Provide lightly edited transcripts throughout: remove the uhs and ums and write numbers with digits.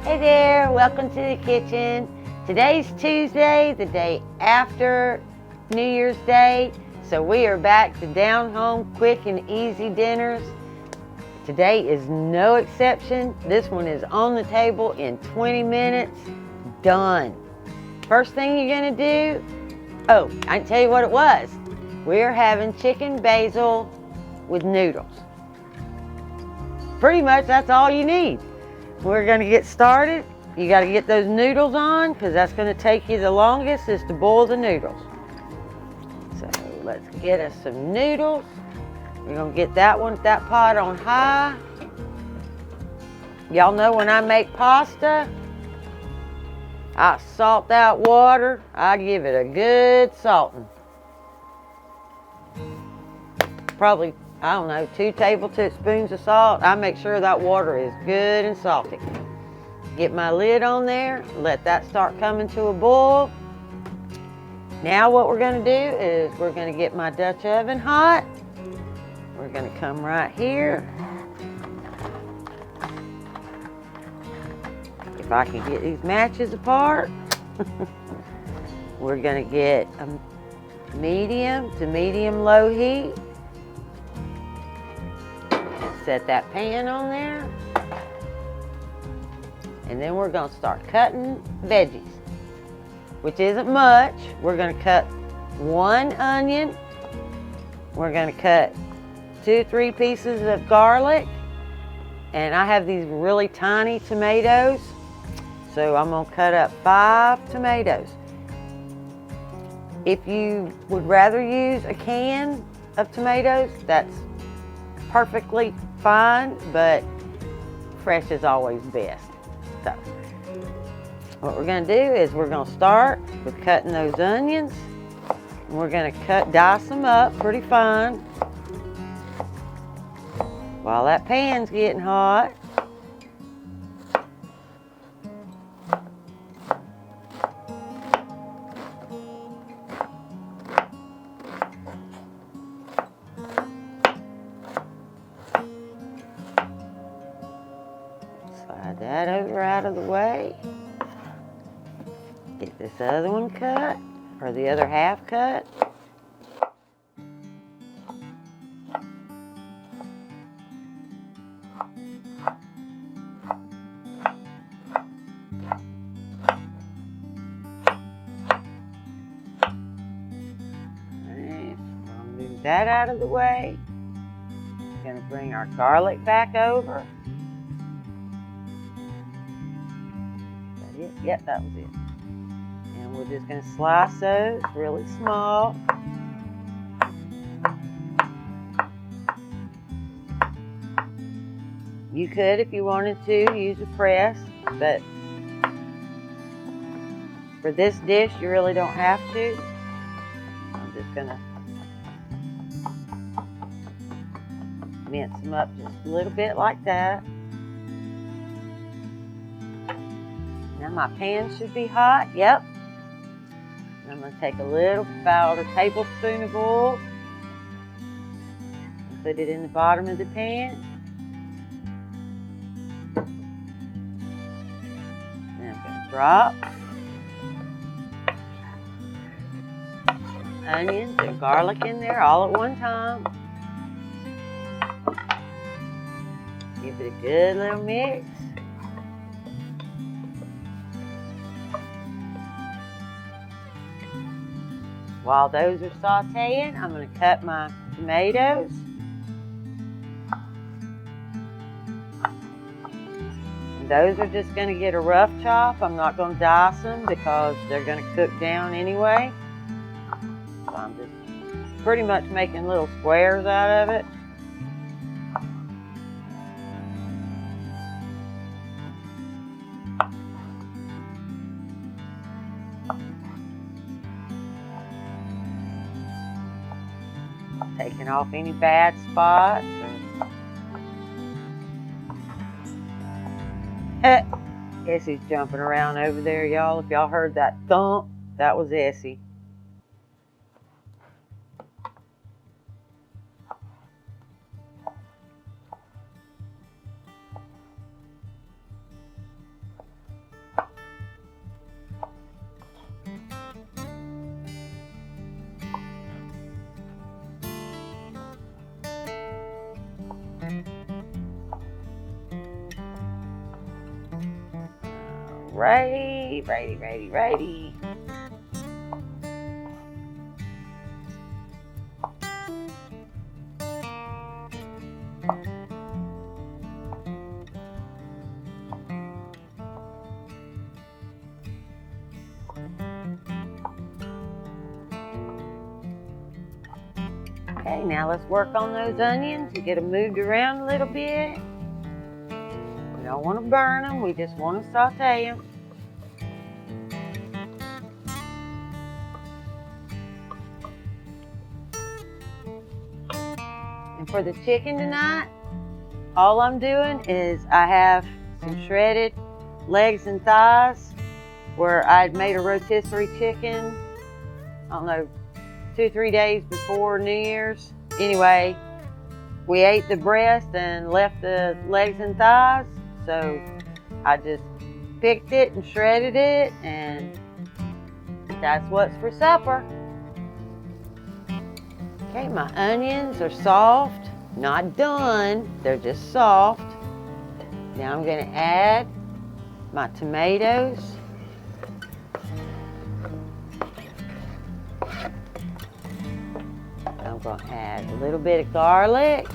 Hey there, welcome to the kitchen. Today's Tuesday, the day after New Year's Day, so we are back to down home quick and easy dinners. Today is no exception. This one is on the table in 20 minutes, done. First thing you're gonna do, oh, I can tell you what it was. We're having chicken basil with noodles. Pretty much that's all you need. We're going to get started. You got to get those noodles on because that's going to take you the longest is to boil the noodles. So let's get us some noodles. We're going to get that pot on high. Y'all know when I make pasta, I salt that water. I give it a good salting. Probably, I don't know, 2 tablespoons of salt. I make sure that water is good and salty. Get my lid on there, let that start coming to a boil. Now what we're gonna do is we're gonna get my Dutch oven hot. We're gonna come right here. If I can get these matches apart. We're gonna get a medium to medium low heat. Set that pan on there. And then we're gonna start cutting veggies, which isn't much. We're gonna cut 1 onion. We're gonna cut 2-3 pieces of garlic. And I have these really tiny tomatoes. So I'm gonna cut up 5 tomatoes. If you would rather use a can of tomatoes, that's perfectly fine, but fresh is always best. So what we're going to do is we're going to start with cutting those onions. And we're going to dice them up pretty fine while that pan's getting hot. Slide that over out of the way. Get this other one cut, or the other half cut. Alright, I'll move that out of the way. We're going to bring our garlic back over. It? Yep, that was it. And we're just going to slice those really small. You could, if you wanted to, use a press, but for this dish, you really don't have to. I'm just going to mince them up just a little bit like that. Now my pan should be hot, yep. And I'm going to take about a tablespoon of oil and put it in the bottom of the pan. Then I'm going to drop onions and garlic in there all at one time. Give it a good little mix. While those are sauteing, I'm going to cut my tomatoes. And those are just going to get a rough chop. I'm not going to dice them because they're going to cook down anyway. So I'm just pretty much making little squares out of it. taking off any bad spots. Essie's jumping around over there, y'all. If y'all heard that thump, that was Essie. Righty. Okay, now let's work on those onions and get them moved around a little bit. We don't want to burn them, we just want to saute them. And for the chicken tonight, all I'm doing is I have some shredded legs and thighs where I'd made a rotisserie chicken, I don't know, 2-3 days before New Year's. Anyway, we ate the breast and left the legs and thighs, so I just picked it and shredded it, and that's what's for supper. Okay, my onions are soft, not done, they're just soft. Now I'm going to add my tomatoes. I'm going to add a little bit of garlic,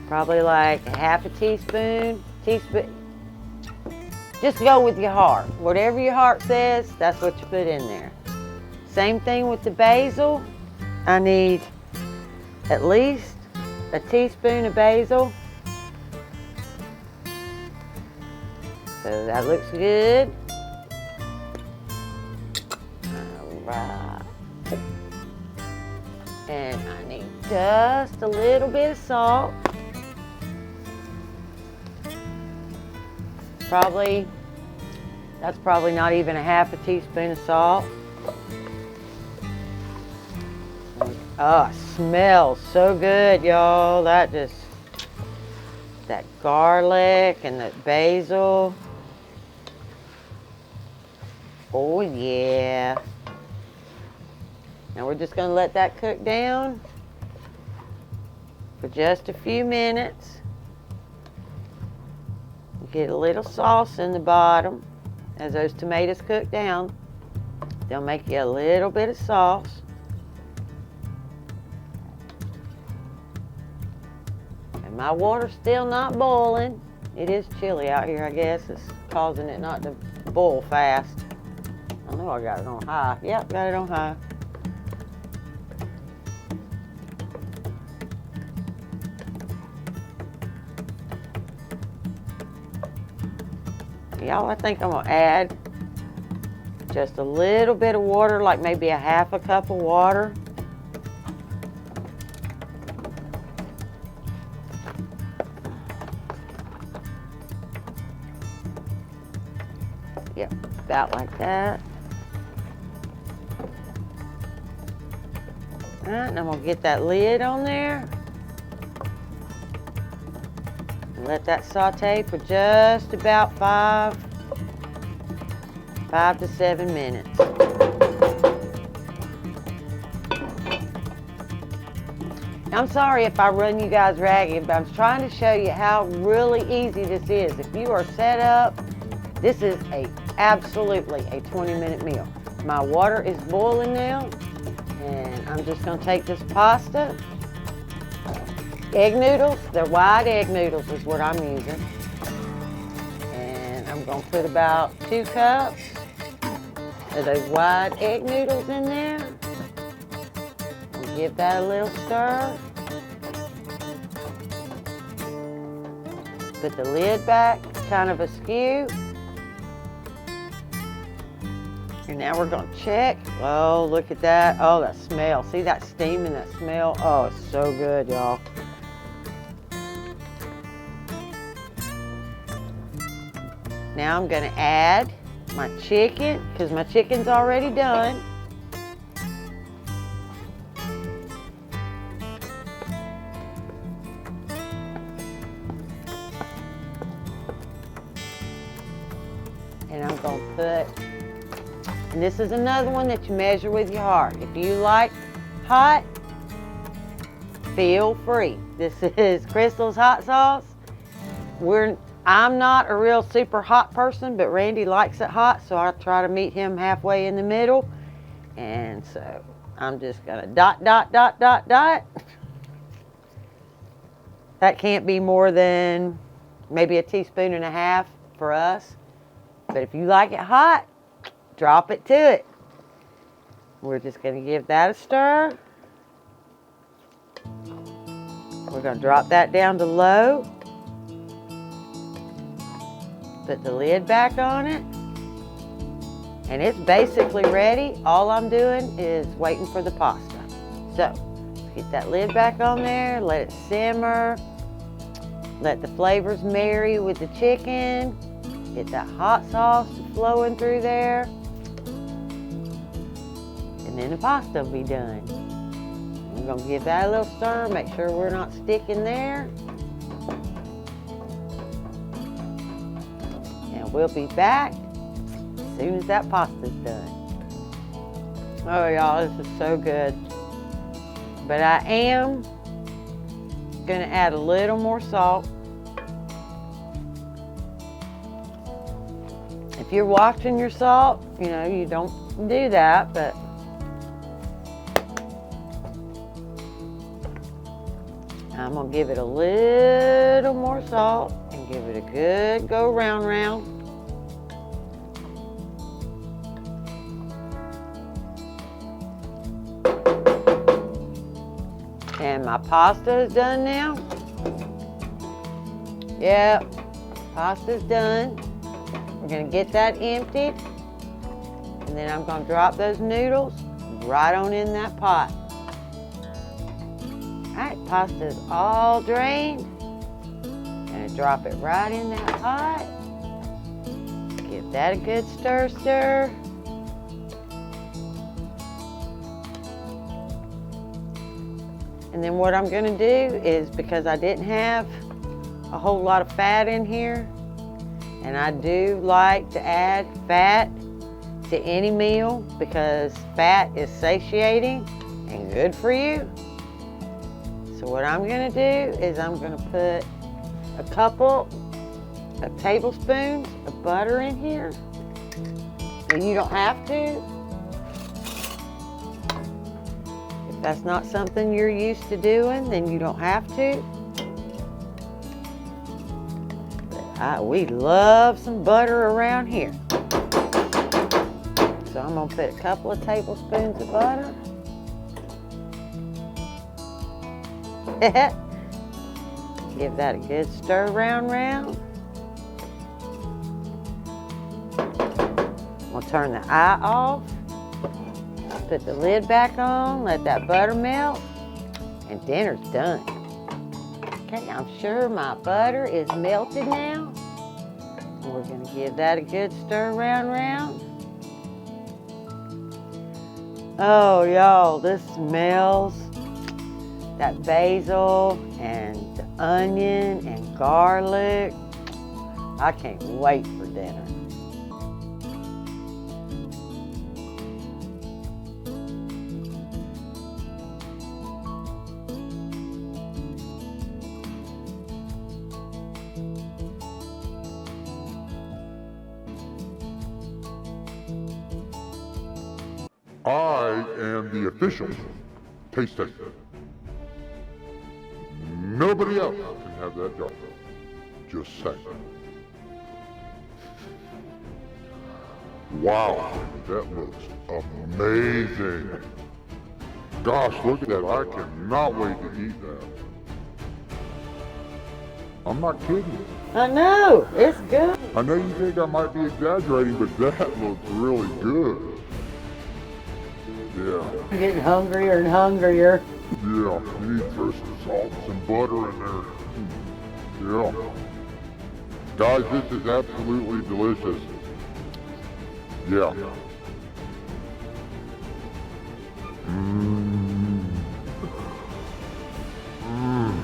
probably like a half a teaspoon. Just go with your heart. Whatever your heart says, that's what you put in there. Same thing with the basil. I need at least a teaspoon of basil. So that looks good. All right. And I need just a little bit of salt. That's probably not even a half a teaspoon of salt. Oh, it smells so good, y'all. That garlic and that basil. Oh, yeah. Now we're just going to let that cook down for just a few minutes. Get a little sauce in the bottom. As those tomatoes cook down, they'll make you a little bit of sauce. And my water's still not boiling. It is chilly out here, I guess. It's causing it not to boil fast. I know I got it on high. Yep, got it on high. Y'all, I think I'm going to add just a little bit of water, like maybe a half a cup of water. Yep, about like that. All right, and I'm going to get that lid on there. Let that saute for just about 5 to 7 minutes. I'm sorry if I run you guys ragged, but I'm trying to show you how really easy this is. If you are set up, this is absolutely a 20-minute meal. My water is boiling now, and I'm just going to take this pasta. Egg noodles, they're wide egg noodles is what I'm using. And I'm going to put about 2 cups of those wide egg noodles in there. And give that a little stir. Put the lid back, kind of askew. And now we're gonna check. Oh, look at that. Oh, that smell. See that steam and that smell? Oh, it's so good, y'all. Now I'm gonna add my chicken, because my chicken's already done. And I'm gonna put, and this is another one that you measure with your heart. If you like hot, feel free. This is Crystal's hot sauce. I'm not a real super hot person, but Randy likes it hot, so I try to meet him halfway in the middle. And so I'm just gonna dot, dot, dot, dot, dot. That can't be more than maybe a teaspoon and a half for us. But if you like it hot, drop it to it. We're just gonna give that a stir. We're gonna drop that down to low. Put the lid back on it. And it's basically ready. All I'm doing is waiting for the pasta. So, get that lid back on there, let it simmer. Let the flavors marry with the chicken. Get that hot sauce flowing through there. And then the pasta will be done. We're gonna give that a little stir, make sure we're not sticking there. And we'll be back as soon as that pasta's done. Oh y'all, this is so good. But I am gonna add a little more salt. If you're watching your salt, you know, you don't do that, but I'm gonna give it a little more salt and give it a good go round. And my pasta is done now. Yep, pasta's done. We're gonna get that emptied. And then I'm gonna drop those noodles right on in that pot. All right, pasta's all drained. Gonna drop it right in that pot. Give that a good stir. And then what I'm gonna do is, because I didn't have a whole lot of fat in here, and I do like to add fat to any meal because fat is satiating and good for you. So what I'm gonna do is I'm gonna put a couple of tablespoons of butter in here. And you don't have to. If that's not something you're used to doing, then you don't have to. We love some butter around here. So I'm gonna put a couple of tablespoons of butter. Give that a good stir round. We'll turn the eye off. Put the lid back on, let that butter melt, and dinner's done. Okay, I'm sure my butter is melted now. And we're gonna give that a good stir round. Oh, y'all, this smells that basil and the onion and garlic. I can't wait for dinner. I am the official taste tester. Nobody else can have that job. Just saying. Wow, that looks amazing. Gosh, look at that. I cannot wait to eat that. I'm not kidding. I know, it's good. I know you think I might be exaggerating, but that looks really good. Yeah. I'm getting hungrier and hungrier. Yeah, you need to throw some salt and some butter in there. Yeah. Guys, this is absolutely delicious. Yeah. Mmm. Mmm.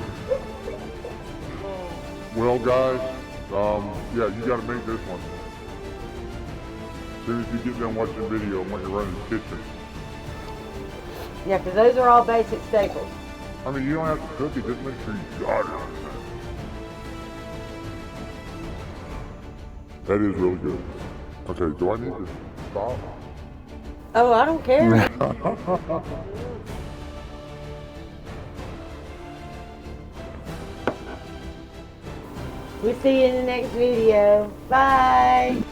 Well, guys, yeah, you gotta make this one. As soon as you get done watching the video, when you're running the kitchen. Yeah, because those are all basic staples. I mean, you don't have to cook it, just make sure you got it. That is really good. Okay, do I need to stop? Oh, I don't care. We'll see you in the next video. Bye.